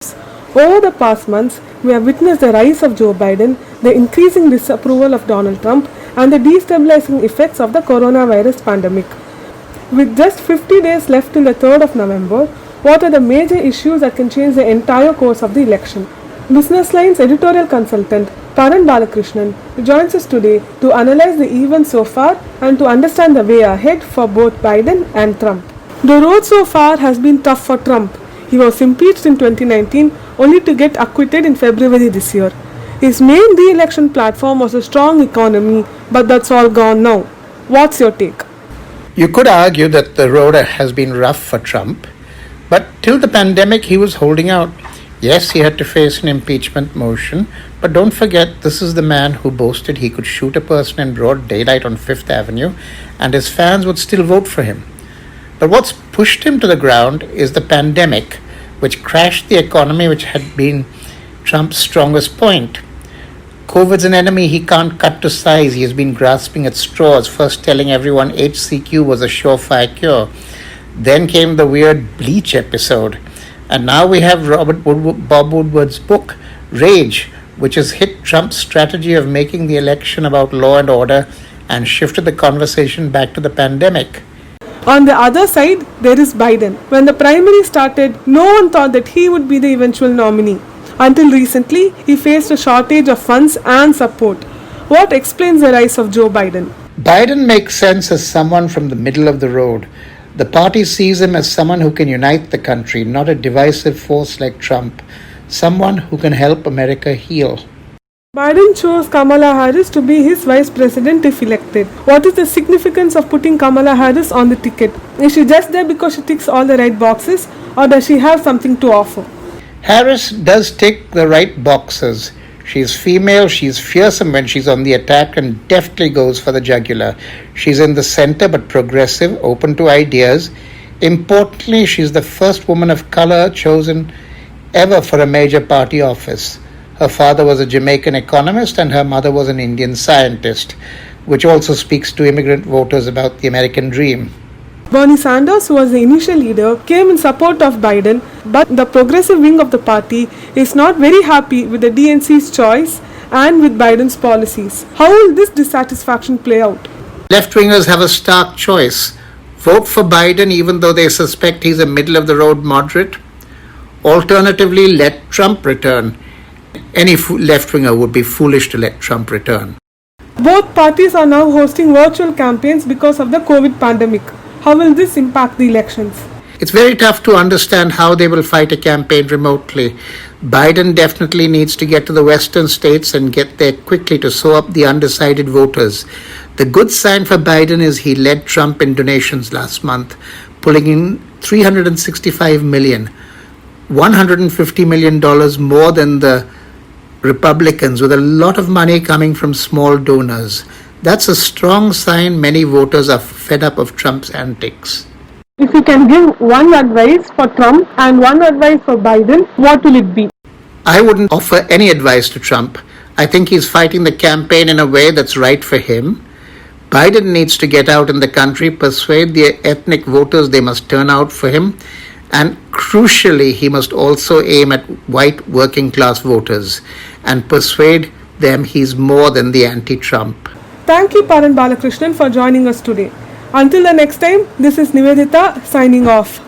Over the past months, we have witnessed the rise of Joe Biden, the increasing disapproval of Donald Trump, and the destabilizing effects of the coronavirus pandemic. With just 50 days left till the 3rd of November, what are the major issues that can change the entire course of the election? Business Line's editorial consultant Paran Balakrishnan joins us today to analyze the events so far and to understand the way ahead for both Biden and Trump. The road so far has been tough for Trump. He was impeached in 2019 only to get acquitted in February this year. His main re-election platform was a strong economy, but that's all gone now. What's your take? You could argue that the road has been rough for Trump, but till the pandemic he was holding out. Yes, he had to face an impeachment motion, but don't forget this is the man who boasted he could shoot a person in broad daylight on Fifth Avenue and his fans would still vote for him. But what's pushed him to the ground is the pandemic, which crashed the economy, which had been Trump's strongest point. COVID's an enemy he can't cut to size. He has been grasping at straws, first telling everyone HCQ was a surefire cure. Then came the weird bleach episode. And now we have Bob Woodward's book, Rage, which has hit Trump's strategy of making the election about law and order and shifted the conversation back to the pandemic. On the other side, there is Biden. When the primary started, no one thought that he would be the eventual nominee. Until recently, he faced a shortage of funds and support. What explains the rise of Joe Biden? Biden makes sense as someone from the middle of the road. The party sees him as someone who can unite the country, not a divisive force like Trump. Someone who can help America heal. Biden chose Kamala Harris to be his vice president if elected. What is the significance of putting Kamala Harris on the ticket? Is she just there because she ticks all the right boxes, or does she have something to offer? Harris does tick the right boxes. She's female, she's fearsome when she's on the attack and deftly goes for the jugular. She's in the center but progressive, open to ideas. Importantly, she's the first woman of color chosen ever for a major party office. Her father was a Jamaican economist and her mother was an Indian scientist, which also speaks to immigrant voters about the American dream. Bernie Sanders, who was the initial leader, came in support of Biden, but the progressive wing of the party is not very happy with the DNC's choice and with Biden's policies. How will this dissatisfaction play out? Left-wingers have a stark choice. Vote for Biden even though they suspect he's a middle-of-the-road moderate. Alternatively, let Trump return. Any left-winger would be foolish to let Trump return. Both parties are now hosting virtual campaigns because of the COVID pandemic. How will this impact the elections? It's very tough to understand how they will fight a campaign remotely. Biden definitely needs to get to the western states and get there quickly to sew up the undecided voters. The good sign for Biden is he led Trump in donations last month, pulling in $365 million, $150 million more than the Republicans, with a lot of money coming from small donors. That's a strong sign many voters are fed up of Trump's antics. If you can give one advice for Trump and one advice for Biden, what will it be? I wouldn't offer any advice to Trump. I think he's fighting the campaign in a way that's right for him. Biden needs to get out in the country, persuade the ethnic voters they must turn out for him, and crucially, he must also aim at white working class voters and persuade them he's more than the anti-Trump. Thank you, Paran Balakrishnan, for joining us today. Until the next time, this is Nivedita signing off.